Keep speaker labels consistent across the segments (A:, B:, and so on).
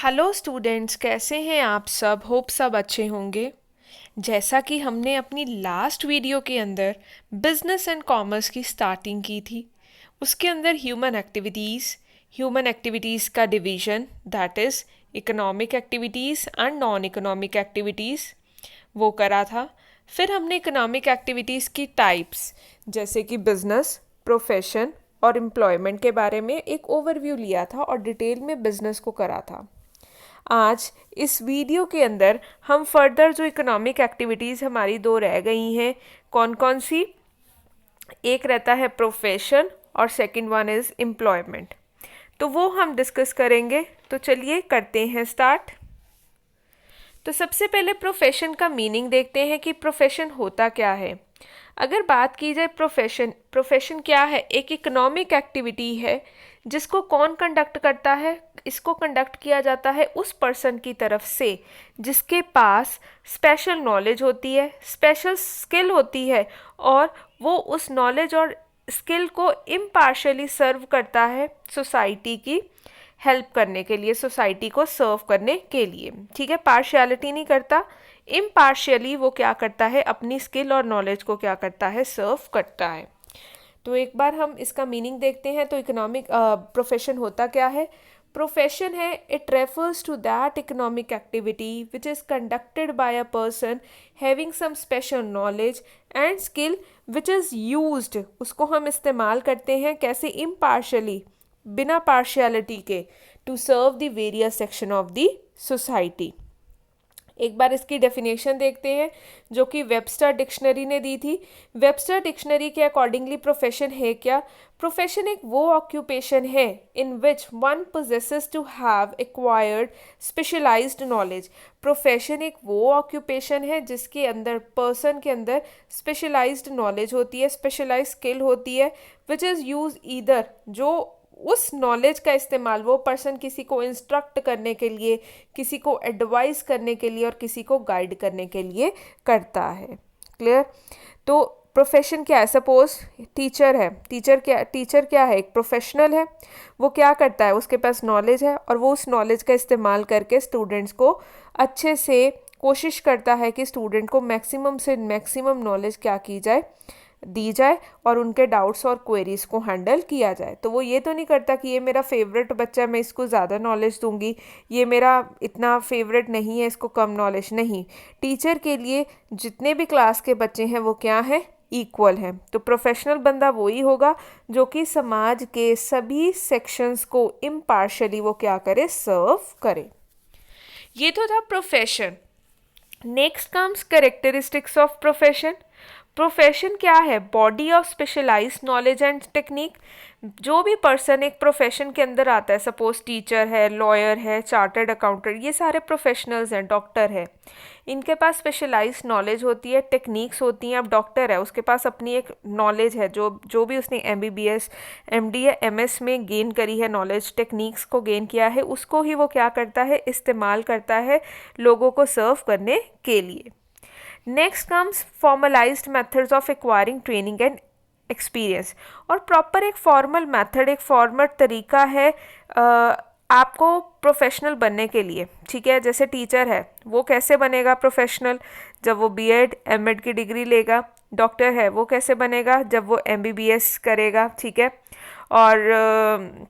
A: Hello students, कैसे हैं आप सब? होप सब अच्छे होंगे। जैसा कि हमने अपनी लास्ट वीडियो के अंदर बिजनेस एंड कॉमर्स की स्टार्टिंग की थी, उसके अंदर ह्यूमन एक्टिविटीज़ का division, that is economic activities and non economic activities, वो करा था। फिर हमने इकोनॉमिक एक्टिविटीज़ की टाइप्स जैसे कि बिजनेस, प्रोफेशन और एम्प्लॉयमेंट के बारे में एक ओवरव्यू लिया था और डिटेल में बिजनेस को करा था। आज इस वीडियो के अंदर हम फर्दर जो इकोनॉमिक एक्टिविटीज़ हमारी दो रह गई हैं, कौन कौन सी? एक रहता है प्रोफेशन और सेकंड वन इज़ एम्प्लॉयमेंट। तो वो हम डिस्कस करेंगे। तो चलिए करते हैं स्टार्ट। तो सबसे पहले प्रोफेशन का मीनिंग देखते हैं कि प्रोफेशन होता क्या है। अगर बात की जाए प्रोफेशन क्या है? एक इकोनॉमिक एक्टिविटी है जिसको कौन कंडक्ट करता है? इसको कंडक्ट किया जाता है उस पर्सन की तरफ से जिसके पास स्पेशल नॉलेज होती है, स्पेशल स्किल होती है, और वो उस नॉलेज और स्किल को इम्पार्शली सर्व करता है सोसाइटी की हेल्प करने के लिए, सोसाइटी को सर्व करने के लिए। ठीक है, पार्शियलिटी नहीं करता, इम्पार्शियली वो क्या करता है, अपनी स्किल और नॉलेज को क्या करता है, सर्व करता है। तो एक बार हम इसका मीनिंग देखते हैं। तो इकोनॉमिक प्रोफेशन होता क्या है? प्रोफेशन है, it refers to that economic activity which is conducted by a person having some special knowledge and skill which is used, उसको हम इस्तेमाल करते हैं कैसे? इम्पार्शली, बिना पार्शियलिटी के, to serve the various section of the society. एक बार इसकी डेफिनेशन देखते हैं जो कि वेबस्टर डिक्शनरी ने दी थी। वेबस्टर डिक्शनरी के अकॉर्डिंगली प्रोफेशन है क्या? प्रोफेशन एक वो ऑक्यूपेशन है in which one possesses to have acquired specialized knowledge. Profession एक वो ऑक्यूपेशन है जिसके अंदर पर्सन के अंदर स्पेशलाइज्ड नॉलेज होती है, स्पेशलाइज्ड स्किल होती है, विच इज़ यूज ईदर, जो उस नॉलेज का इस्तेमाल वो पर्सन किसी को इंस्ट्रक्ट करने के लिए, किसी को एडवाइस करने के लिए और किसी को गाइड करने के लिए करता है। क्लियर? तो प्रोफेशन क्या है? सपोज टीचर है, टीचर क्या है? एक प्रोफेशनल है। वो क्या करता है? उसके पास नॉलेज है और वो उस नॉलेज का इस्तेमाल करके स्टूडेंट्स को अच्छे से कोशिश करता है कि स्टूडेंट को मैक्सिमम से मैक्सिमम नॉलेज क्या की जाए, दी जाए, और उनके डाउट्स और क्वेरीज को हैंडल किया जाए। तो वो ये तो नहीं करता कि ये मेरा फेवरेट बच्चा है, मैं इसको ज़्यादा नॉलेज दूंगी, ये मेरा इतना फेवरेट नहीं है, इसको कम नॉलेज। नहीं, टीचर के लिए जितने भी क्लास के बच्चे हैं वो क्या हैं? इक्वल हैं। तो प्रोफेशनल बंदा वही होगा जो कि समाज के सभी सेक्शंस को इम्पार्शली वो क्या करे, सर्व करे। ये तो था profession. Next comes characteristics of profession. Profession क्या है? Body of specialised knowledge and technique. जो भी पर्सन एक प्रोफेशन के अंदर आता है, सपोज टीचर है, लॉयर है, चार्टर्ड अकाउंटेंट, ये सारे प्रोफेशनल्स हैं, डॉक्टर है, इनके पास स्पेशलाइज्ड नॉलेज होती है, टेक्निक्स होती हैं। अब डॉक्टर है, उसके पास अपनी एक नॉलेज है, जो जो भी उसने MBBS, MD या MS में गेन करी है नॉलेज, टेक्निक्स को गेन किया है, उसको ही वो क्या करता है, इस्तेमाल करता है लोगों को सर्व करने के लिए। Next comes formalised methods of acquiring training and experience. और प्रॉपर एक फॉर्मल मेथड, एक फॉर्मल तरीका है आपको प्रोफेशनल बनने के लिए। ठीक है, जैसे टीचर है, वो कैसे बनेगा प्रोफेशनल? जब वो B.Ed M.Ed की डिग्री लेगा। डॉक्टर है, वो कैसे बनेगा? जब वो MBBS करेगा। ठीक है, और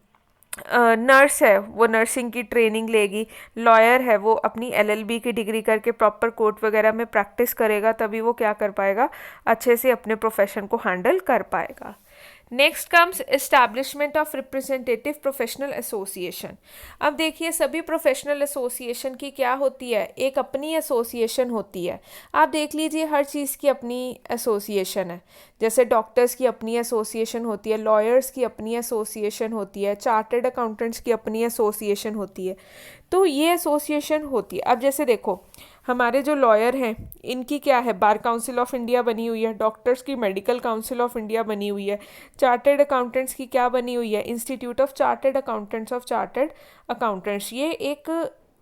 A: नर्स है, वो नर्सिंग की ट्रेनिंग लेगी। लॉयर है, वो अपनी LLB की डिग्री करके प्रॉपर कोर्ट वगैरह में प्रैक्टिस करेगा, तभी वो क्या कर पाएगा, अच्छे से अपने प्रोफेशन को हैंडल कर पाएगा। Next comes establishment of representative professional association. अब देखिए, सभी प्रोफेशनल एसोसिएशन की क्या होती है, एक अपनी एसोसिएशन होती है। आप देख लीजिए, हर चीज़ की अपनी एसोसिएशन है। जैसे डॉक्टर्स की अपनी एसोसिएशन होती है, लॉयर्स की अपनी एसोसिएशन होती है, चार्टर्ड अकाउंटेंट्स की अपनी एसोसिएशन होती है। तो ये एसोसिएशन होती है। अब जैसे देखो, हमारे जो लॉयर हैं, इनकी क्या है, बार काउंसिल ऑफ इंडिया बनी हुई है, डॉक्टर्स की मेडिकल काउंसिल ऑफ इंडिया बनी हुई है, चार्टर्ड अकाउंटेंट्स की क्या बनी हुई है, institute of chartered accountants of chartered accountants. ये एक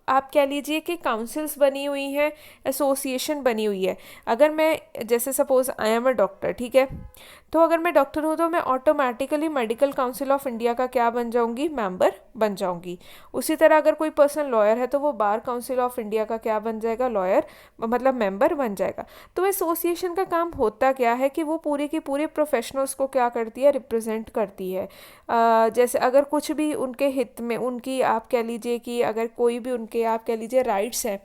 A: आप कह लीजिए कि काउंसिल्स बनी हुई हैं, एसोसिएशन बनी हुई है। अगर मैं जैसे suppose I am a doctor, ठीक है, तो अगर मैं डॉक्टर हूँ तो मैं automatically medical council of India का क्या बन जाऊँगी, मेंबर बन जाऊँगी। उसी तरह अगर कोई पर्सन लॉयर है तो वो बार काउंसिल ऑफ इंडिया का क्या बन जाएगा, लॉयर मतलब मेंबर बन जाएगा। तो एसोसिएशन का काम होता क्या है कि वो पूरे के पूरे प्रोफेशनल्स को क्या करती है, रिप्रेजेंट करती है। जैसे अगर कुछ भी उनके हित में, उनकी आप कह लीजिए कि अगर कोई भी उनके आप कह लीजिए राइट्स हैं,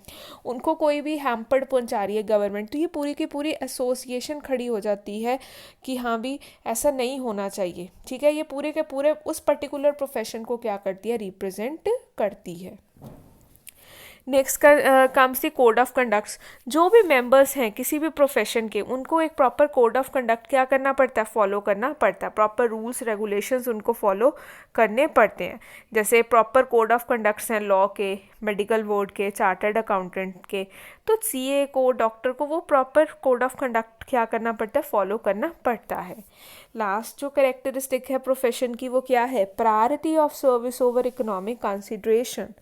A: उनको कोई भी हैम्पर्ड पहुंचा रही है गवर्नमेंट, तो ये पूरी की पूरी एसोसिएशन खड़ी हो जाती है कि हाँ भी ऐसा नहीं होना चाहिए, ठीक है। ये पूरे के पूरे उस पर्टिकुलर प्रोफेशन को क्या करती है, रिप्रेजेंट करती है। नेक्स्ट का comes the code of conducts. जो भी मेंबर्स हैं किसी भी प्रोफेशन के, उनको एक प्रॉपर कोड ऑफ कंडक्ट क्या करना पड़ता है, फॉलो करना पड़ता है। प्रॉपर रूल्स रेगुलेशंस उनको फॉलो करने पड़ते हैं। जैसे प्रॉपर कोड ऑफ कंडक्ट्स हैं लॉ के, मेडिकल बोर्ड के, चार्टर्ड अकाउंटेंट के, तो सीए को, डॉक्टर को वो प्रॉपर कोड ऑफ कंडक्ट क्या करना पड़ता है, फॉलो करना पड़ता है। लास्ट जो कैरेक्टरिस्टिक है प्रोफेशन की वो क्या है, priority of service over economic consideration.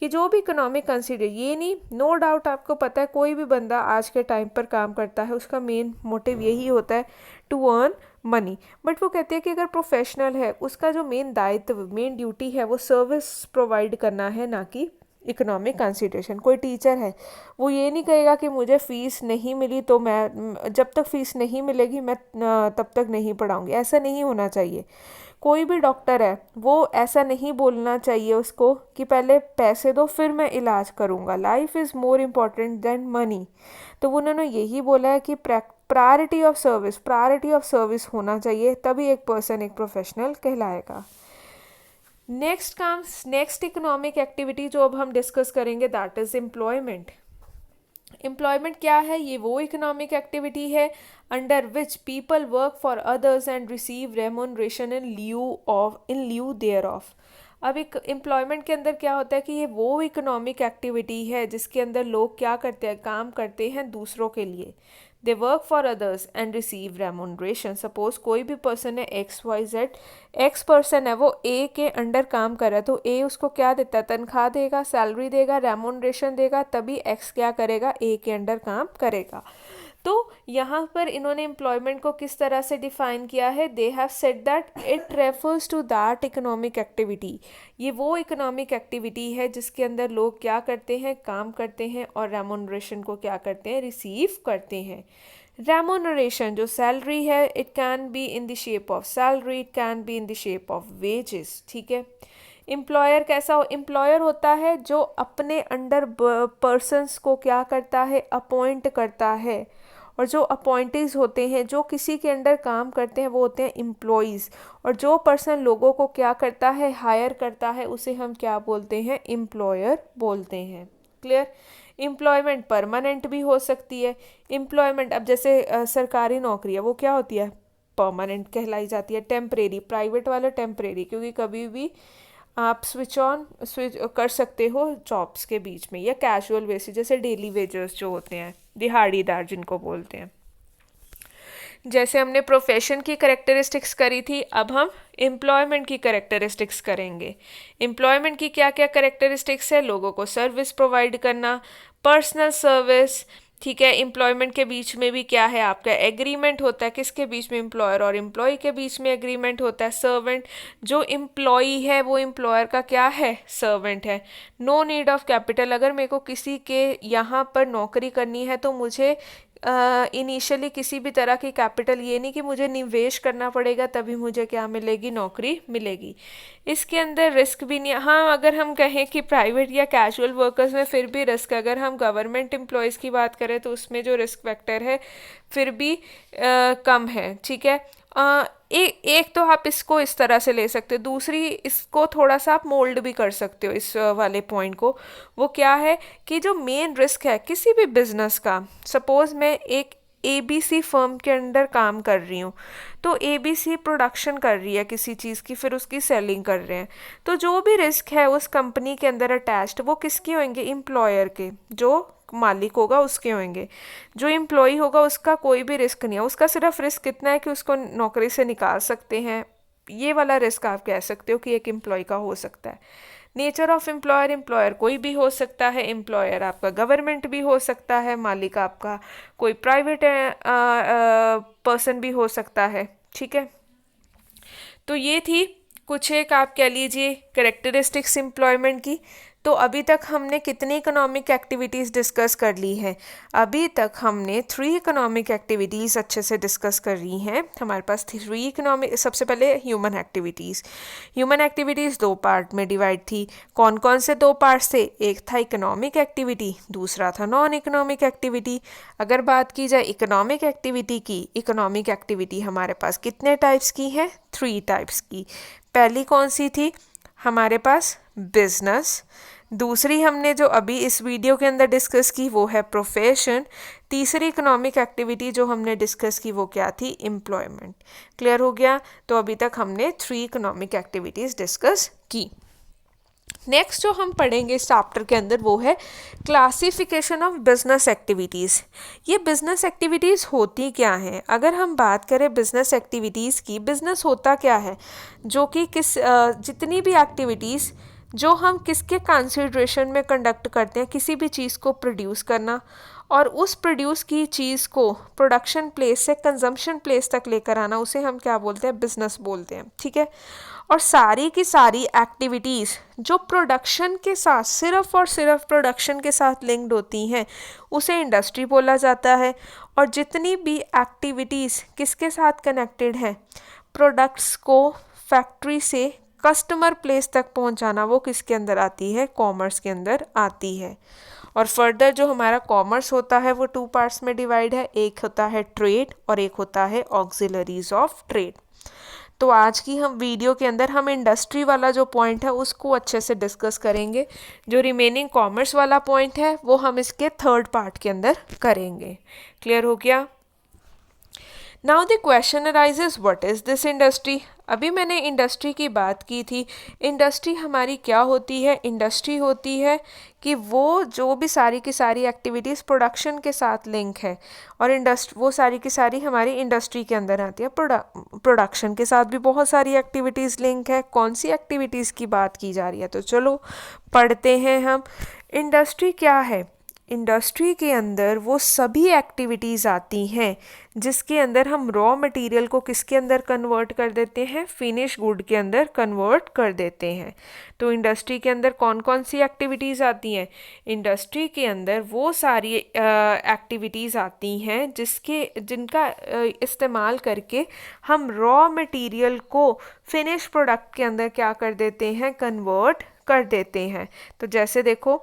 A: कि जो भी इकोनॉमिक कंसिडर, ये नहीं, नो डाउट आपको पता है कोई भी बंदा आज के टाइम पर काम करता है उसका मेन मोटिव यही होता है टू अर्न मनी। बट वो कहते हैं कि अगर प्रोफेशनल है उसका जो मेन दायित्व, मेन ड्यूटी है वो सर्विस प्रोवाइड करना है, ना कि इकोनॉमिक कंसिडरेशन। कोई टीचर है वो ये नहीं कहेगा कि मुझे फ़ीस नहीं मिली तो मैं, जब तक फ़ीस नहीं मिलेगी मैं तब तक नहीं पढ़ाऊँगी, ऐसा नहीं होना चाहिए। कोई भी डॉक्टर है वो ऐसा नहीं बोलना चाहिए उसको कि पहले पैसे दो फिर मैं इलाज करूँगा, life is more important than money. तो उन्होंने यही बोला है कि प्रायोरिटी ऑफ सर्विस होना चाहिए, तभी एक पर्सन एक प्रोफेशनल कहलाएगा। नेक्स्ट इकोनॉमिक एक्टिविटी जो अब हम डिस्कस करेंगे, दैट इज़ एम्प्लॉयमेंट। एम्प्लॉयमेंट क्या है, ये वो इकोनॉमिक एक्टिविटी है under which people work for others and receive remuneration in lieu their of. अब एक एम्प्लॉयमेंट के अंदर क्या होता है कि ये वो इकोनॉमिक एक्टिविटी है जिसके अंदर लोग क्या करते हैं, काम करते हैं दूसरों के लिए। They work for others and receive remuneration. Suppose कोई भी पर्सन है XYZ, एक्स पर्सन है वो ए के अंडर काम कर रहा है, तो ए उसको क्या देता है, तनख्वाह देगा, सैलरी देगा, रेमोनरेशन देगा, तभी एक्स क्या करेगा, ए के अंडर काम करेगा। तो यहाँ पर इन्होंने एम्प्लॉयमेंट को किस तरह से डिफाइन किया है, they have said that it refers to that economic activity. ये वो इकोनॉमिक एक्टिविटी है जिसके अंदर लोग क्या करते हैं, काम करते हैं और रेमोनरेशन को क्या करते हैं, रिसीव करते हैं। रेमोनरेशन जो सैलरी है, it can be in the shape of salary, it can be in the shape of wages, ठीक है। एम्प्लॉयर कैसा हो, एम्प्लॉयर होता है जो अपने अंडर पर्सन्स को क्या करता है, अपॉइंट करता है। और जो अपॉइंटीज होते हैं, जो किसी के अंडर काम करते हैं, वो होते हैं एम्प्लॉयज़। और जो पर्सन लोगों को क्या करता है, हायर करता है, उसे हम क्या बोलते हैं, एम्प्लॉयर बोलते हैं। क्लियर। एम्प्लॉयमेंट परमानेंट भी हो सकती है। एम्प्लॉयमेंट अब जैसे सरकारी नौकरी है वो क्या होती है, परमानेंट कहलाई जाती है। टेम्परेरी, प्राइवेट वाला टेम्परेरी, क्योंकि कभी भी आप स्विच कर सकते हो जॉब्स के बीच में, या कैजुअल बेसिस जैसे डेली वेजर्स जो होते हैं, दिहाड़ीदार जिनको बोलते हैं। जैसे हमने प्रोफेशन की करेक्टरिस्टिक्स करी थी, अब हम एम्प्लॉयमेंट की करेक्टरिस्टिक्स करेंगे। एम्प्लॉयमेंट की क्या क्या करेक्टरिस्टिक्स है, लोगों को सर्विस प्रोवाइड करना, पर्सनल सर्विस, ठीक है। एम्प्लॉयमेंट के बीच में भी क्या है, आपका एग्रीमेंट होता है, किसके बीच में, एम्प्लॉयर और एम्प्लॉय के बीच में एग्रीमेंट होता है। सर्वेंट, जो एम्प्लॉई है वो एम्प्लॉयर का क्या है, सर्वेंट है। नो नीड ऑफ कैपिटल, अगर मेरे को किसी के यहाँ पर नौकरी करनी है तो मुझे इनिशियली किसी भी तरह की कैपिटल, ये नहीं कि मुझे निवेश करना पड़ेगा तभी मुझे क्या मिलेगी, नौकरी मिलेगी। इसके अंदर रिस्क भी नहीं। हाँ, अगर हम कहें कि प्राइवेट या कैजुअल वर्कर्स में फिर भी रिस्क, अगर हम गवर्नमेंट एम्प्लॉयज़ की बात करें तो उसमें जो रिस्क फैक्टर है फिर भी कम है, ठीक है। एक तो आप इसको इस तरह से ले सकते हो, दूसरी इसको थोड़ा सा आप मोल्ड भी कर सकते हो इस वाले पॉइंट को। वो क्या है कि जो मेन रिस्क है किसी भी बिजनेस का, सपोज मैं एक ABC फर्म के अंडर काम कर रही हूँ, तो ABC प्रोडक्शन कर रही है किसी चीज़ की, फिर उसकी सेलिंग कर रहे हैं, तो जो भी रिस्क है उस कंपनी के अंदर अटैच्ड वो किसके होंगे, एम्प्लॉयर के, जो मालिक होगा उसके होंगे। जो एम्प्लॉय होगा उसका कोई भी रिस्क नहीं है, उसका सिर्फ रिस्क कितना है कि उसको नौकरी से निकाल सकते हैं, ये वाला रिस्क आप कह सकते हो कि एक एम्प्लॉय का हो सकता है। नेचर ऑफ एम्प्लॉयर, एम्प्लॉयर कोई भी हो सकता है, एम्प्लॉयर आपका गवर्नमेंट भी हो सकता है, मालिक आपका कोई प्राइवेट पर्सन भी हो सकता है, ठीक है। तो ये थी कुछ एक आप कह लीजिए करेक्टरिस्टिक्स एम्प्लॉयमेंट की। तो अभी तक हमने कितनी इकोनॉमिक एक्टिविटीज़ डिस्कस कर ली हैं? अभी तक हमने 3 इकोनॉमिक एक्टिविटीज़ अच्छे से डिस्कस कर ली हैं। हमारे पास 3 इकोनॉमिक, सबसे पहले human activities. Human activities 2 part में डिवाइड थी। कौन कौन से 2 पार्ट थे? एक था इकोनॉमिक एक्टिविटी, दूसरा था नॉन इकोनॉमिक एक्टिविटी। अगर बात की जाए इकोनॉमिक एक्टिविटी की, इकोनॉमिक एक्टिविटी हमारे पास कितने टाइप्स की है? 3 टाइप्स की। पहली कौन सी थी हमारे पास? बिजनेस। दूसरी हमने जो अभी इस वीडियो के अंदर डिस्कस की वो है प्रोफेशन। तीसरी इकोनॉमिक एक्टिविटी जो हमने डिस्कस की वो क्या थी? एम्प्लॉयमेंट। क्लियर हो गया? तो अभी तक हमने 3 इकोनॉमिक एक्टिविटीज़ डिस्कस की। नेक्स्ट जो हम पढ़ेंगे इस चैप्टर के अंदर वो है क्लासिफिकेशन ऑफ बिजनेस एक्टिविटीज़। ये बिजनेस एक्टिविटीज़ होती क्या हैं? अगर हम बात करें बिजनेस एक्टिविटीज़ की, बिजनेस होता क्या है? जो कि जितनी भी एक्टिविटीज़ जो हम किसके कंसिडरेशन में कंडक्ट करते हैं, किसी भी चीज़ को प्रोड्यूस करना और उस प्रोड्यूस की चीज़ को प्रोडक्शन प्लेस से कंजम्पशन प्लेस तक लेकर आना, उसे हम क्या बोलते हैं? बिजनेस बोलते हैं, ठीक है। और सारी की सारी एक्टिविटीज़ जो प्रोडक्शन के साथ, सिर्फ और सिर्फ प्रोडक्शन के साथ लिंक्ड होती हैं, उसे इंडस्ट्री बोला जाता है। और जितनी भी एक्टिविटीज़ किसके साथ कनेक्टेड हैं? प्रोडक्ट्स को फैक्ट्री से कस्टमर प्लेस तक पहुंचाना, वो किसके अंदर आती है? कॉमर्स के अंदर आती है। और फर्दर जो हमारा कॉमर्स होता है वो 2 पार्ट्स में डिवाइड है। एक होता है ट्रेड और एक होता है ऑक्सिलरीज ऑफ ट्रेड। तो आज की हम वीडियो के अंदर हम इंडस्ट्री वाला जो पॉइंट है उसको अच्छे से डिस्कस करेंगे। जो रिमेनिंग कॉमर्स वाला पॉइंट है वो हम इसके 3rd पार्ट के अंदर करेंगे। क्लियर हो गया? Now the question arises, what is this industry? अभी मैंने इंडस्ट्री की बात की थी। इंडस्ट्री हमारी क्या होती है? इंडस्ट्री होती है कि वो जो भी सारी की सारी एक्टिविटीज़ प्रोडक्शन के साथ लिंक है, और वो सारी की सारी हमारी इंडस्ट्री के अंदर आती है। प्रोडक्शन के साथ भी बहुत सारी एक्टिविटीज़ लिंक है। कौन सी एक्टिविटीज़ की बात की जा रही है? तो चलो पढ़ते हैं हम। इंडस्ट्री क्या है? इंडस्ट्री के अंदर वो सभी एक्टिविटीज़ आती हैं जिसके अंदर हम रॉ मटेरियल को किसके अंदर कन्वर्ट कर देते हैं? फिनिश गुड के अंदर कन्वर्ट कर देते हैं। तो इंडस्ट्री के अंदर कौन कौन सी एक्टिविटीज़ आती हैं? इंडस्ट्री के अंदर वो सारी एक्टिविटीज़ आती हैं जिनका इस्तेमाल करके हम रॉ मटेरियल को फिनिश प्रोडक्ट के अंदर क्या कर देते हैं? कन्वर्ट कर देते हैं। तो जैसे देखो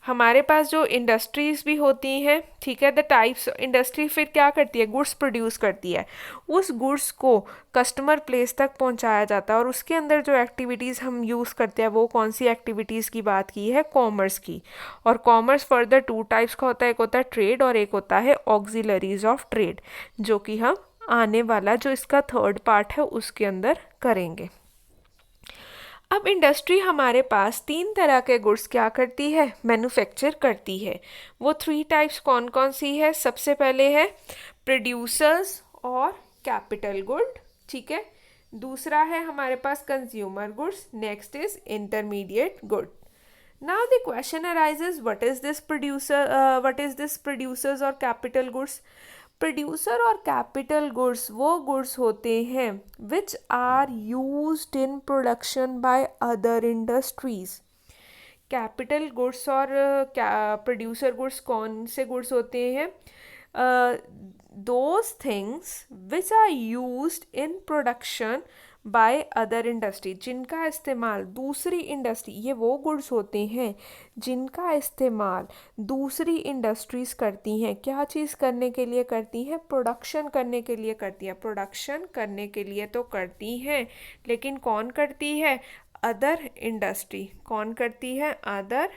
A: हमारे पास जो इंडस्ट्रीज़ भी होती हैं, ठीक है, द टाइप्स इंडस्ट्री फिर क्या करती है? गुड्स प्रोड्यूस करती है। उस गुड्स को कस्टमर प्लेस तक पहुंचाया जाता है और उसके अंदर जो एक्टिविटीज़ हम यूज़ करते हैं वो कौन सी एक्टिविटीज़ की बात की है? कॉमर्स की। और कॉमर्स फर्दर 2 टाइप्स का होता है, एक होता है ट्रेड और एक होता है ऑक्सिलरीज ऑफ ट्रेड, जो कि हम आने वाला जो इसका 3rd पार्ट है उसके अंदर करेंगे। अब इंडस्ट्री हमारे पास 3 तरह के गुड्स क्या करती है? मैन्युफैक्चर करती है। वो 3 टाइप्स कौन कौन सी है? सबसे पहले है प्रोड्यूसर्स और कैपिटल गुड, ठीक है। दूसरा है हमारे पास consumer goods, next is intermediate good. Now the question arises, what is this producers or capital goods? Producer or capital goods वो गुड्स होते हैं which are used in production by other industries. Capital goods और producer goods कौन से goods होते हैं? Those things which are used in production by other industry, जिनका इस्तेमाल दूसरी इंडस्ट्री, ये वो गुड्स होते हैं जिनका इस्तेमाल दूसरी इंडस्ट्रीज़ करती हैं। क्या चीज़ करने के लिए करती हैं? प्रोडक्शन करने के लिए करती हैं। प्रोडक्शन करने के लिए तो करती हैं, लेकिन कौन करती है? Other industry. कौन करती है? Other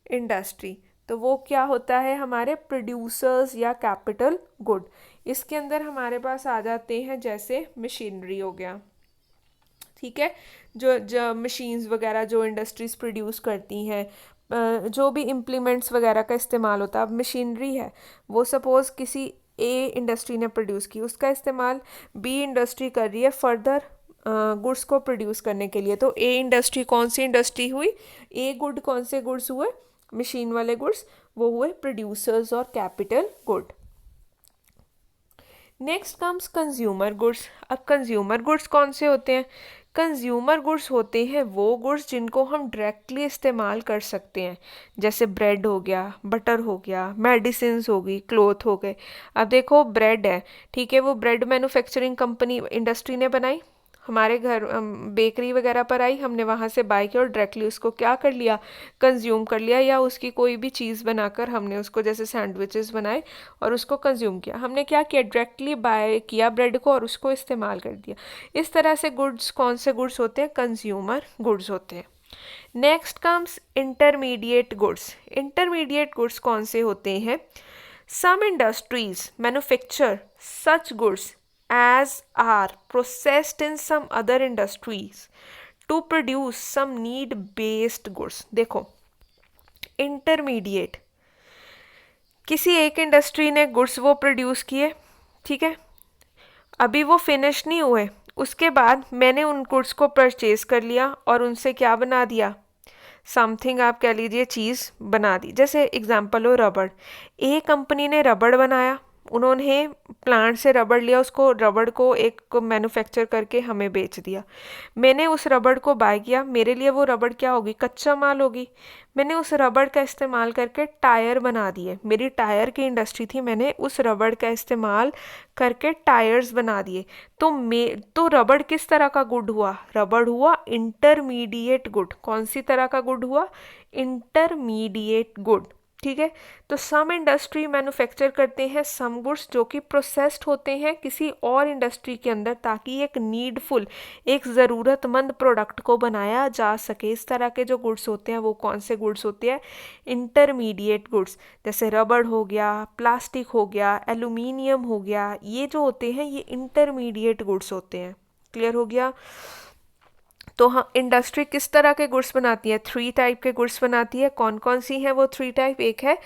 A: industry. तो वो क्या होता है? हमारे प्रोड्यूसर्स या कैपिटल गुड। इसके अंदर हमारे पास आ जाते हैं जैसे मशीनरी हो गया, ठीक है, जो मशीन्स वगैरह जो इंडस्ट्रीज प्रोड्यूस करती हैं, जो भी इम्प्लीमेंट्स वगैरह का इस्तेमाल होता है। अब मशीनरी है, वो सपोज़ किसी ए इंडस्ट्री ने प्रोड्यूस की, उसका इस्तेमाल बी इंडस्ट्री कर रही है फर्दर गुड्स को प्रोड्यूस करने के लिए। तो ए इंडस्ट्री कौन सी इंडस्ट्री हुई, ए गुड कौन से गुड्स हुए, मशीन वाले गुड्स, वो हुए producers or capital good. Next comes consumer goods. अब कंज्यूमर गुड्स कौन से होते हैं, कंज्यूमर गुड्स होते हैं वो गुड्स जिनको हम डायरेक्टली इस्तेमाल कर सकते हैं, जैसे ब्रेड हो गया, बटर हो गया, मेडिसिन्स होगी, क्लोथ हो गए। अब देखो ब्रेड है, ठीक है, वो ब्रेड मैन्युफैक्चरिंग कंपनी इंडस्ट्री ने बनाई, हमारे घर बेकरी वगैरह पर आई, हमने वहाँ से बाय किया और डायरेक्टली उसको क्या कर लिया, कंज्यूम कर लिया, या उसकी कोई भी चीज़ बनाकर हमने उसको जैसे सैंडविचेस बनाए और उसको कंज्यूम किया। हमने क्या किया, डायरेक्टली बाय किया ब्रेड को और उसको इस्तेमाल कर दिया। इस तरह से गुड्स कौन से गुड्स होते हैं, कंज्यूमर गुड्स होते हैं। Next comes intermediate goods. Intermediate goods कौन से होते हैं, some industries manufacture such goods as are processed in some other industries to produce some need based goods। देखो इंटरमीडिएट, किसी एक इंडस्ट्री ने गुड्स वो प्रोड्यूस किए, ठीक है, अभी वो फिनिश नहीं हुए, उसके बाद मैंने उन गुड्स को परचेज कर लिया और उनसे क्या बना दिया, समथिंग आप कह लीजिए चीज़ बना दी। जैसे एग्जांपल हो रबड़, ए कंपनी ने रबड़ बनाया, उन्होंने प्लांट से रबड़ लिया, उसको रबड़ को एक मैन्युफैक्चर करके हमें बेच दिया। मैंने उस रबड़ को बाय किया, मेरे लिए वो रबड़ क्या होगी, कच्चा माल होगी। मैंने उस रबड़ का इस्तेमाल करके टायर बना दिए, मेरी टायर की इंडस्ट्री थी, मैंने उस रबड़ का इस्तेमाल करके टायर्स बना दिए। तो रबड़ किस तरह का गुड हुआ, रबड़ हुआ इंटरमीडिएट गुड। कौन सी तरह का गुड हुआ, इंटरमीडिएट गुड, ठीक है। तो सम इंडस्ट्री मैन्युफैक्चर करते हैं सम गुड्स जो कि प्रोसेस्ड होते हैं किसी और इंडस्ट्री के अंदर, ताकि एक नीडफुल, एक ज़रूरतमंद प्रोडक्ट को बनाया जा सके। इस तरह के जो गुड्स होते हैं वो कौन से गुड्स होते हैं, इंटरमीडिएट गुड्स। जैसे रबड़ हो गया, प्लास्टिक हो गया, एल्यूमिनियम हो गया, ये जो होते हैं ये इंटरमीडिएट गुड्स होते हैं। क्लियर हो गया। तो हाँ, इंडस्ट्री किस तरह के गुड्स बनाती है, 3 टाइप के गुड्स बनाती है। कौन कौन सी हैं वो 3 टाइप, एक है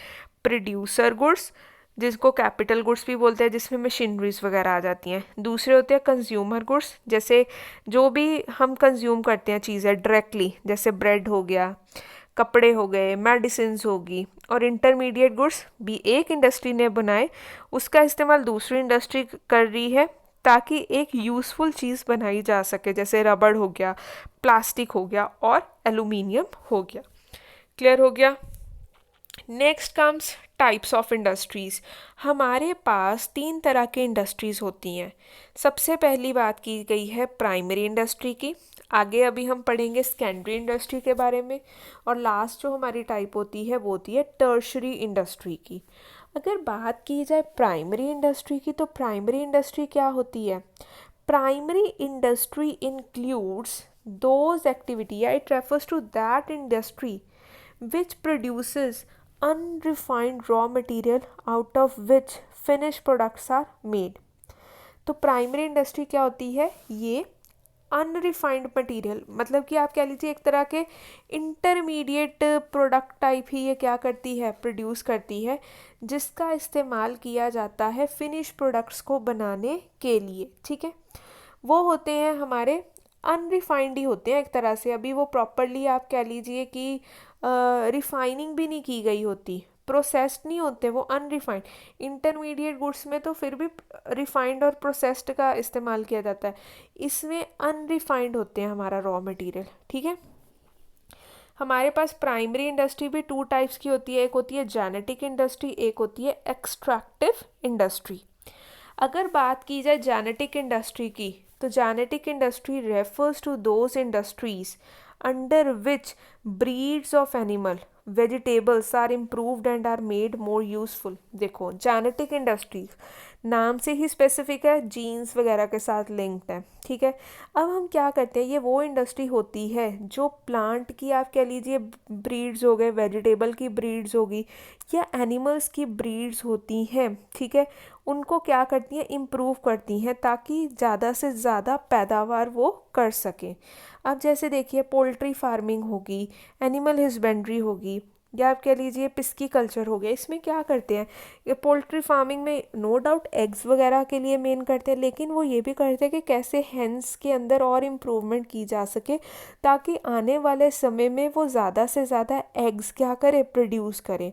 A: प्रोड्यूसर गुड्स जिसको कैपिटल गुड्स भी बोलते हैं, जिसमें मशीनरीज वगैरह आ जाती हैं। दूसरे होते हैं कंज्यूमर गुड्स, जैसे जो भी हम कंज्यूम करते हैं चीज़ें डायरेक्टली, जैसे ब्रेड हो गया, कपड़े हो गए, मेडिसिन्स होगी। और इंटरमीडिएट गुड्स भी एक इंडस्ट्री ने बनाए, उसका इस्तेमाल दूसरी इंडस्ट्री कर रही है ताकि एक यूज़फुल चीज़ बनाई जा सके, जैसे रबड़ हो गया, प्लास्टिक हो गया और एल्यूमिनियम हो गया। क्लियर हो गया। Next comes types of industries. हमारे पास 3 तरह के इंडस्ट्रीज़ होती हैं। सबसे पहली बात की गई है प्राइमरी इंडस्ट्री की, आगे अभी हम पढ़ेंगे सेकेंडरी इंडस्ट्री के बारे में, और लास्ट जो हमारी टाइप होती है वो होती है टर्शरी इंडस्ट्री की। अगर बात की जाए प्राइमरी इंडस्ट्री की, तो प्राइमरी इंडस्ट्री क्या होती है, primary industry includes those activity, या it refers to that industry which produces unrefined raw material out of which finished products are made। तो प्राइमरी इंडस्ट्री क्या होती है, ये अनरिफाइंड मटेरियल, मतलब कि आप कह लीजिए एक तरह के इंटरमीडिएट प्रोडक्ट टाइप ही ये क्या करती है, प्रोड्यूस करती है, जिसका इस्तेमाल किया जाता है फिनिश प्रोडक्ट्स को बनाने के लिए, ठीक है। वो होते हैं हमारे अनरिफाइंड ही होते हैं एक तरह से, अभी वो प्रॉपरली आप कह लीजिए कि रिफाइनिंग भी नहीं की गई होती, प्रोसेस्ड नहीं होते, वो अनरिफाइंड। इंटरमीडिएट गुड्स में तो फिर भी रिफाइंड और प्रोसेस्ड का इस्तेमाल किया जाता है, इसमें अनरिफाइंड होते हैं हमारा रॉ मटेरियल, ठीक है। हमारे पास प्राइमरी इंडस्ट्री भी 2 टाइप्स की होती है, एक होती है जेनेटिक इंडस्ट्री, एक होती है एक्सट्रैक्टिव इंडस्ट्री। अगर बात की जाए जेनेटिक इंडस्ट्री की, तो genetic industry refers to those industries under which breeds of animal vegetables are improved and are made more useful। देखो जेनेटिक इंडस्ट्रीज नाम से ही स्पेसिफिक है, जीन्स वगैरह के साथ लिंक्ड है, ठीक है। अब हम क्या करते हैं, ये वो इंडस्ट्री होती है जो प्लांट की आप कह लीजिए ब्रीड्स हो गए, वेजिटेबल की ब्रीड्स होगी, या एनिमल्स की ब्रीड्स होती हैं, ठीक है, उनको क्या करती हैं, इम्प्रूव करती हैं ताकि ज़्यादा से ज़्यादा पैदावार वो कर सकें। अब जैसे देखिए पोल्ट्री फार्मिंग होगी, एनिमल हस्बेंड्री होगी, या आप कह लीजिए पिस्की कल्चर हो गया, इसमें क्या करते हैं, ये पोल्ट्री फार्मिंग में नो डाउट एग्स वगैरह के लिए मेन करते हैं, लेकिन वो ये भी करते हैं कि कैसे हेंस के अंदर और इम्प्रूवमेंट की जा सके ताकि आने वाले समय में वो ज़्यादा से ज़्यादा एग्स क्या करे, प्रोड्यूस करें।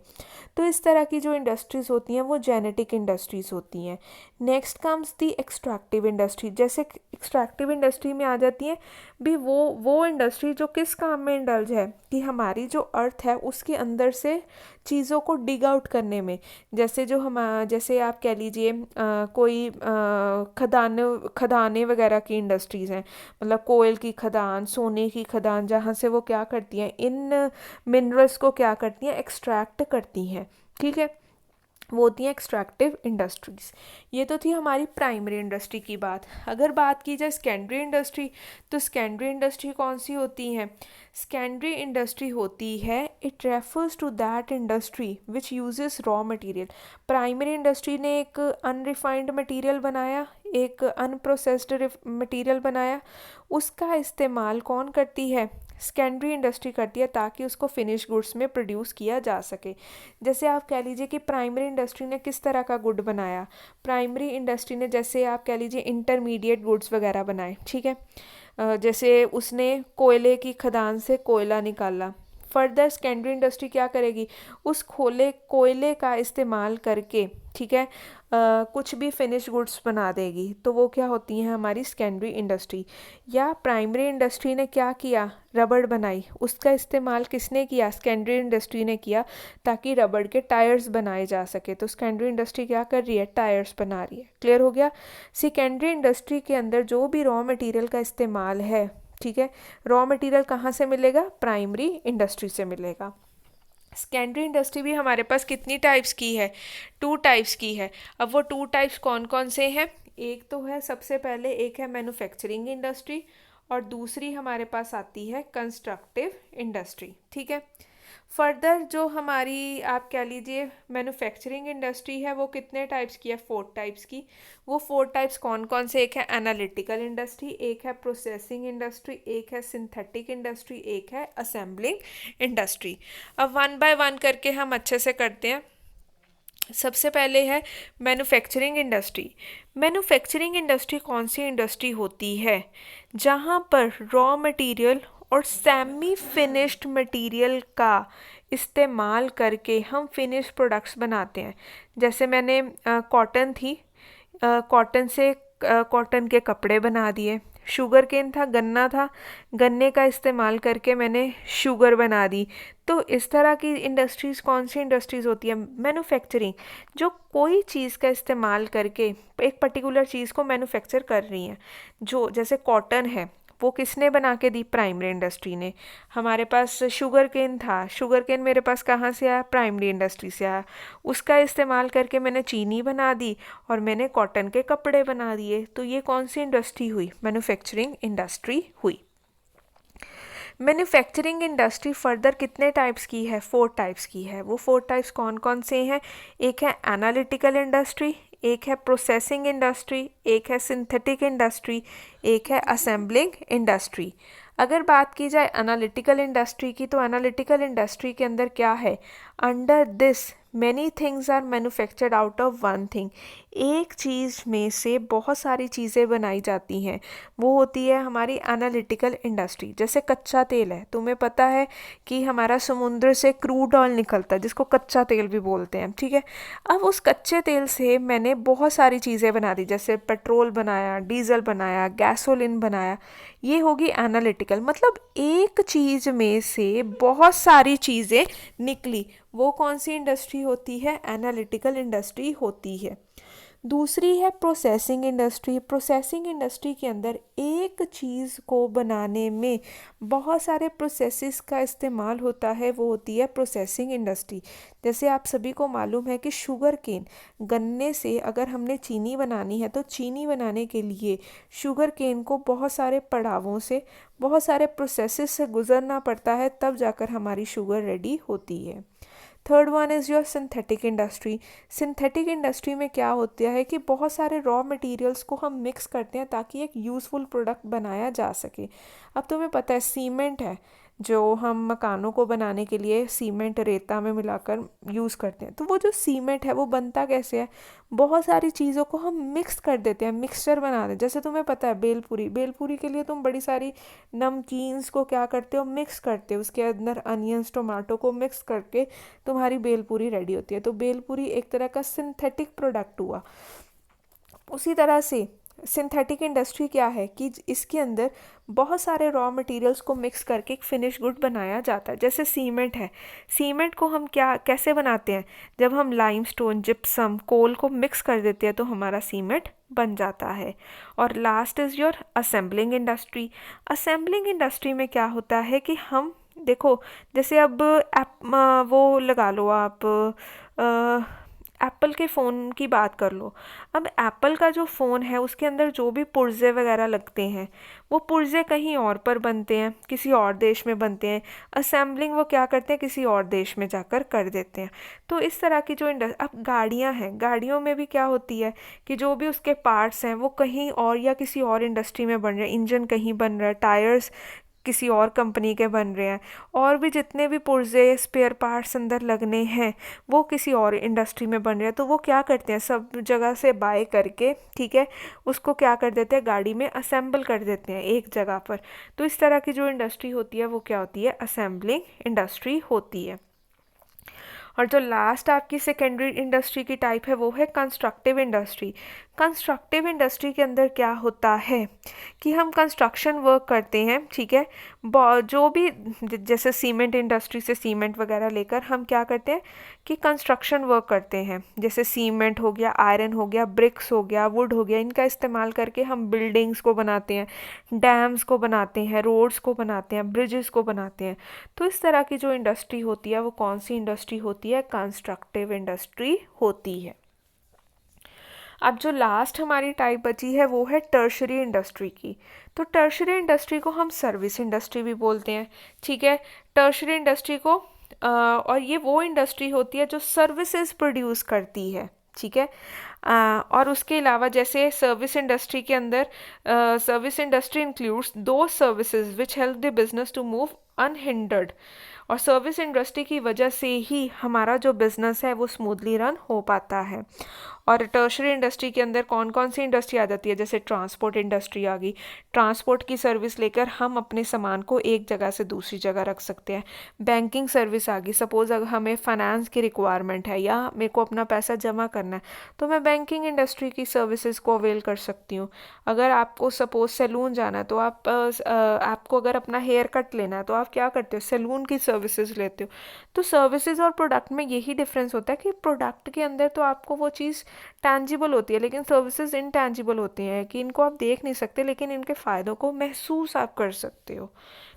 A: तो इस तरह की जो इंडस्ट्रीज़ होती हैं वो जेनेटिक इंडस्ट्रीज़ होती हैं। Next comes the extractive industry. जैसे एक्सट्रैक्टिव इंडस्ट्री में आ जाती है भी वो इंडस्ट्री जो किस काम में इंडल्ज है कि हमारी जो अर्थ है उसके अंदर से चीज़ों को डिग आउट करने में। जैसे जो हम जैसे आप कह लीजिए कोई खदानें वगैरह की इंडस्ट्रीज़ हैं, मतलब कोयल की खदान, सोने की खदान, जहाँ से वो क्या करती हैं, इन मिनरल्स को क्या करती हैं, एक्सट्रैक्ट करती हैं। ठीक है, वो होती हैं एक्सट्रैक्टिव इंडस्ट्रीज़। ये तो थी हमारी प्राइमरी इंडस्ट्री की बात। अगर बात की जाए सेकेंडरी इंडस्ट्री, तो सेकेंडरी इंडस्ट्री कौन सी होती है? सेकेंडरी इंडस्ट्री होती है, it refers to that industry which uses raw material. Primary industry ने एक अनरिफाइंड मटेरियल बनाया, एक अनप्रोसेस्ड मटेरियल बनाया, उसका इस्तेमाल कौन करती है? सेकेंडरी इंडस्ट्री करती है, ताकि उसको फिनिश गुड्स में प्रोड्यूस किया जा सके। जैसे आप कह लीजिए कि प्राइमरी इंडस्ट्री ने किस तरह का गुड बनाया, प्राइमरी इंडस्ट्री ने जैसे आप कह लीजिए इंटरमीडिएट गुड्स वगैरह बनाए। ठीक है, जैसे उसने कोयले की खदान से कोयला निकाला। फर्दर सेकेंडरी इंडस्ट्री क्या करेगी, उस कोयले का इस्तेमाल करके, ठीक है, कुछ भी फिनिश गुड्स बना देगी। तो वो क्या होती हैं, हमारी सेकेंडरी इंडस्ट्री। या प्राइमरी इंडस्ट्री ने क्या किया, रबड़ बनाई, उसका इस्तेमाल किसने किया, सेकेंडरी इंडस्ट्री ने किया, ताकि रबड़ के टायर्स बनाए जा सके। तो सेकेंडरी इंडस्ट्री क्या कर रही है, टायर्स बना रही है। क्लियर हो गया। सेकेंडरी इंडस्ट्री के अंदर जो भी रॉ मटेरियल का इस्तेमाल है, ठीक है, रॉ मटेरियल कहाँ से मिलेगा, प्राइमरी इंडस्ट्री से मिलेगा। सेकेंडरी इंडस्ट्री भी हमारे पास कितनी टाइप्स की है, 2 टाइप्स की है। अब वो 2 टाइप्स कौन कौन से हैं? एक तो है, सबसे पहले एक है मैन्युफैक्चरिंग इंडस्ट्री, और दूसरी हमारे पास आती है कंस्ट्रक्टिव इंडस्ट्री। ठीक है, फर्दर जो हमारी आप कह लीजिए मैन्युफैक्चरिंग इंडस्ट्री है, वो कितने टाइप्स की है, 4 टाइप्स की। वो 4 टाइप्स कौन कौन से? एक है एनालिटिकल इंडस्ट्री, एक है प्रोसेसिंग इंडस्ट्री, एक है सिंथेटिक इंडस्ट्री, एक है असेंबलिंग इंडस्ट्री। अब वन बाय वन करके हम अच्छे से करते हैं। सबसे पहले है मैन्युफैक्चरिंग इंडस्ट्री। मैन्युफैक्चरिंग इंडस्ट्री कौन सी इंडस्ट्री होती है, जहाँ पर रॉ मटेरियल और सेमी फिनिश्ड मटेरियल का इस्तेमाल करके हम फिनिश प्रोडक्ट्स बनाते हैं। जैसे मैंने कॉटन थी, कॉटन से कॉटन के कपड़े बना दिए। शुगर केन था, गन्ना था, गन्ने का इस्तेमाल करके मैंने शुगर बना दी। तो इस तरह की इंडस्ट्रीज़ कौन सी इंडस्ट्रीज़ होती है, मैन्युफैक्चरिंग, जो कोई चीज़ का इस्तेमाल करके एक पर्टिकुलर चीज़ को मैन्युफैक्चर कर रही हैं। जो जैसे कॉटन है, वो किसने बना के दी, प्राइमरी इंडस्ट्री ने। हमारे पास शुगर केन था, शुगर केन मेरे पास कहाँ से आया, प्राइमरी इंडस्ट्री से आया। उसका इस्तेमाल करके मैंने चीनी बना दी और मैंने कॉटन के कपड़े बना दिए। तो ये कौन सी इंडस्ट्री हुई, मैन्युफैक्चरिंग इंडस्ट्री हुई। मैन्युफैक्चरिंग इंडस्ट्री फर्दर कितने टाइप्स की है, 4 टाइप्स की है। वो 4 टाइप्स कौन कौन से हैं? एक है एनालिटिकल इंडस्ट्री, एक है प्रोसेसिंग इंडस्ट्री, एक है सिंथेटिक इंडस्ट्री, एक है असेंबलिंग इंडस्ट्री। अगर बात की जाए एनालिटिकल इंडस्ट्री की, तो एनालिटिकल इंडस्ट्री के अंदर क्या है, under this many things are manufactured out of one thing. एक चीज़ में से बहुत सारी चीज़ें बनाई जाती हैं, वो होती है हमारी एनालिटिकल इंडस्ट्री। जैसे कच्चा तेल है, तुम्हें पता है कि हमारा समुद्र से क्रूड ऑयल निकलता है, जिसको कच्चा तेल भी बोलते हैं। ठीक है, अब उस कच्चे तेल से मैंने बहुत सारी चीज़ें बना दी, जैसे पेट्रोल बनाया, डीजल बनाया, गैसोलीन बनाया। ये होगी एनालिटिकल, मतलब एक चीज़ में से बहुत सारी चीज़ें निकली। वो कौन सी इंडस्ट्री होती है, एनालिटिकल इंडस्ट्री होती है। दूसरी है प्रोसेसिंग इंडस्ट्री। प्रोसेसिंग इंडस्ट्री के अंदर एक चीज़ को बनाने में बहुत सारे प्रोसेसेस का इस्तेमाल होता है, वो होती है प्रोसेसिंग इंडस्ट्री। जैसे आप सभी को मालूम है कि शुगर केन, गन्ने से अगर हमने चीनी बनानी है, तो चीनी बनाने के लिए शुगर केन को बहुत सारे पड़ावों से, बहुत सारे प्रोसेसेस से गुजरना पड़ता है, तब जाकर हमारी शुगर रेडी होती है। Third one is your synthetic industry. Synthetic industry में क्या होता है कि बहुत सारे रॉ मटेरियल्स को हम मिक्स करते हैं ताकि एक यूज़फुल प्रोडक्ट बनाया जा सके। अब तुम्हें पता है सीमेंट है, जो हम मकानों को बनाने के लिए सीमेंट रेता में मिलाकर यूज़ करते हैं। तो वो जो सीमेंट है वो बनता कैसे है, बहुत सारी चीज़ों को हम मिक्स कर देते हैं, मिक्सचर बना देते हैं। जैसे तुम्हें पता है बेलपूरी, बेलपूरी के लिए तुम बड़ी सारी नमकीन्स को क्या करते हो, मिक्स करते हो, उसके अंदर अनियंस टोमेटो को मिक्स करके तुम्हारी बेलपूरी रेडी होती है। तो बेलपूरी एक तरह का सिंथेटिक प्रोडक्ट हुआ। उसी तरह से सिंथेटिक इंडस्ट्री क्या है कि इसके अंदर बहुत सारे रॉ मटेरियल्स को मिक्स करके एक फिनिश गुड बनाया जाता है। जैसे सीमेंट है, सीमेंट को हम क्या कैसे बनाते हैं, जब हम लाइमस्टोन, जिप्सम, कोल को मिक्स कर देते हैं तो हमारा सीमेंट बन जाता है। और last is your assembling industry. Assembling industry में क्या होता है कि हम देखो, जैसे अब वो लगा लो आप, एप्पल के फ़ोन की बात कर लो। अब एप्पल का जो फ़ोन है उसके अंदर जो भी पुर्ज़े वगैरह लगते हैं वो पुर्ज़े कहीं और पर बनते हैं, किसी और देश में बनते हैं। असेंबलिंग वो क्या करते हैं, किसी और देश में जाकर कर देते हैं। तो इस तरह की जो अब गाड़ियाँ हैं, गाड़ियों में भी क्या होती है कि जो भी उसके पार्ट्स हैं वो कहीं और या किसी और इंडस्ट्री में बन रहे हैं। इंजन कहीं बन रहा है, टायर्स किसी और कंपनी के बन रहे हैं, और भी जितने भी पुर्जे स्पेयर पार्ट्स अंदर लगने हैं वो किसी और इंडस्ट्री में बन रहे हैं। तो वो क्या करते हैं, सब जगह से बाय करके, ठीक है, उसको क्या कर देते हैं, गाड़ी में असेंबल कर देते हैं एक जगह पर। तो इस तरह की जो इंडस्ट्री होती है वो क्या होती है, असेंबलिंग इंडस्ट्री होती है। और जो लास्ट आपकी सेकेंडरी इंडस्ट्री की टाइप है वो है कंस्ट्रक्टिव इंडस्ट्री। कंस्ट्रक्टिव इंडस्ट्री के अंदर क्या होता है कि हम कंस्ट्रक्शन वर्क करते हैं, ठीक है, जो भी जैसे सीमेंट इंडस्ट्री से सीमेंट वगैरह लेकर हम क्या करते हैं कि कंस्ट्रक्शन वर्क करते हैं। जैसे सीमेंट हो गया, आयरन हो गया, ब्रिक्स हो गया, वुड हो गया, इनका इस्तेमाल करके हम बिल्डिंग्स को बनाते हैं, डैम्स को बनाते हैं, रोड्स को बनाते हैं, ब्रिजेस को बनाते हैं। तो इस तरह की जो इंडस्ट्री होती है वो कौन सी इंडस्ट्री होती है, कंस्ट्रक्टिव इंडस्ट्री होती है। अब जो लास्ट हमारी टाइप बची है वो है टर्शरी इंडस्ट्री की। तो टर्शरी इंडस्ट्री को हम सर्विस इंडस्ट्री भी बोलते हैं, ठीक है। टर्शरी इंडस्ट्री को और ये वो इंडस्ट्री होती है जो सर्विसेज प्रोड्यूस करती है, ठीक है। और उसके अलावा जैसे सर्विस इंडस्ट्री के अंदर service industry includes those services which help the business to move unhindered. और सर्विस इंडस्ट्री की वजह से ही हमारा जो बिज़नेस है वो स्मूथली रन हो पाता है। और टर्शरी इंडस्ट्री के अंदर कौन कौन सी इंडस्ट्री आ जाती है, जैसे ट्रांसपोर्ट इंडस्ट्री आ गई। ट्रांसपोर्ट की सर्विस लेकर हम अपने सामान को एक जगह से दूसरी जगह रख सकते हैं। बैंकिंग सर्विस आ गई, सपोज़ अगर हमें फाइनेंस की रिक्वायरमेंट है या मेरे को अपना पैसा जमा करना है तो मैं बैंकिंग इंडस्ट्री की सर्विसेज को अवेल कर सकती हूँ। अगर आपको सपोज़ सैलून जाना है तो आपको अगर अपना हेयर कट लेना है तो आप क्या करते हो, सैलून की सर्विसेज लेते हो। तो सर्विसेज और प्रोडक्ट में यही डिफरेंस होता है कि प्रोडक्ट के अंदर तो आपको वो चीज़ टैंजिबल होती है, लेकिन सर्विसेज इनटैंजिबल होती हैं कि इनको आप देख नहीं सकते लेकिन इनके फ़ायदों को महसूस आप कर सकते हो।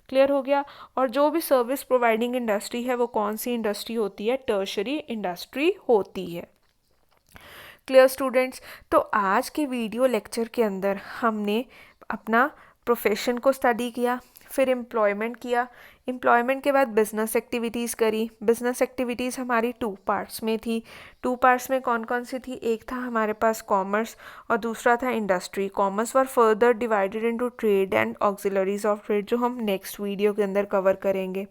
A: क्लियर हो गया। और जो भी सर्विस प्रोवाइडिंग इंडस्ट्री है वो कौन सी इंडस्ट्री होती है, टर्शरी इंडस्ट्री होती है। Clear students. तो आज के वीडियो लेक्चर के अंदर हमने अपना प्रोफेशन को स्टडी किया, फिर एम्प्लॉयमेंट किया, एम्प्लॉयमेंट के बाद बिज़नेस एक्टिविटीज़ करी। बिज़नेस एक्टिविटीज़ हमारी 2 पार्ट्स में थी। 2 पार्ट्स में कौन कौन सी थी, एक था हमारे पास कॉमर्स और दूसरा था industry. Commerce were further divided into trade and auxiliaries of trade, जो हम नेक्स्ट वीडियो के अंदर कवर करेंगे।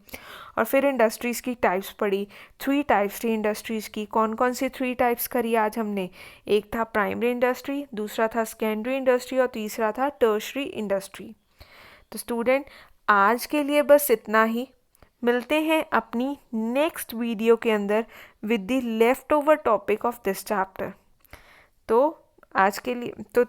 A: और फिर इंडस्ट्रीज़ की टाइप्स पढ़ी, 3 टाइप्स थी इंडस्ट्रीज़ की। कौन कौन सी 3 टाइप्स करी आज हमने, एक था प्राइमरी इंडस्ट्री, दूसरा था सेकेंडरी इंडस्ट्री और तीसरा था टर्शरी इंडस्ट्री। तो स्टूडेंट आज के लिए बस इतना ही। मिलते हैं अपनी नेक्स्ट वीडियो के अंदर with the left over topic of this chapter. तो आज के लिए तो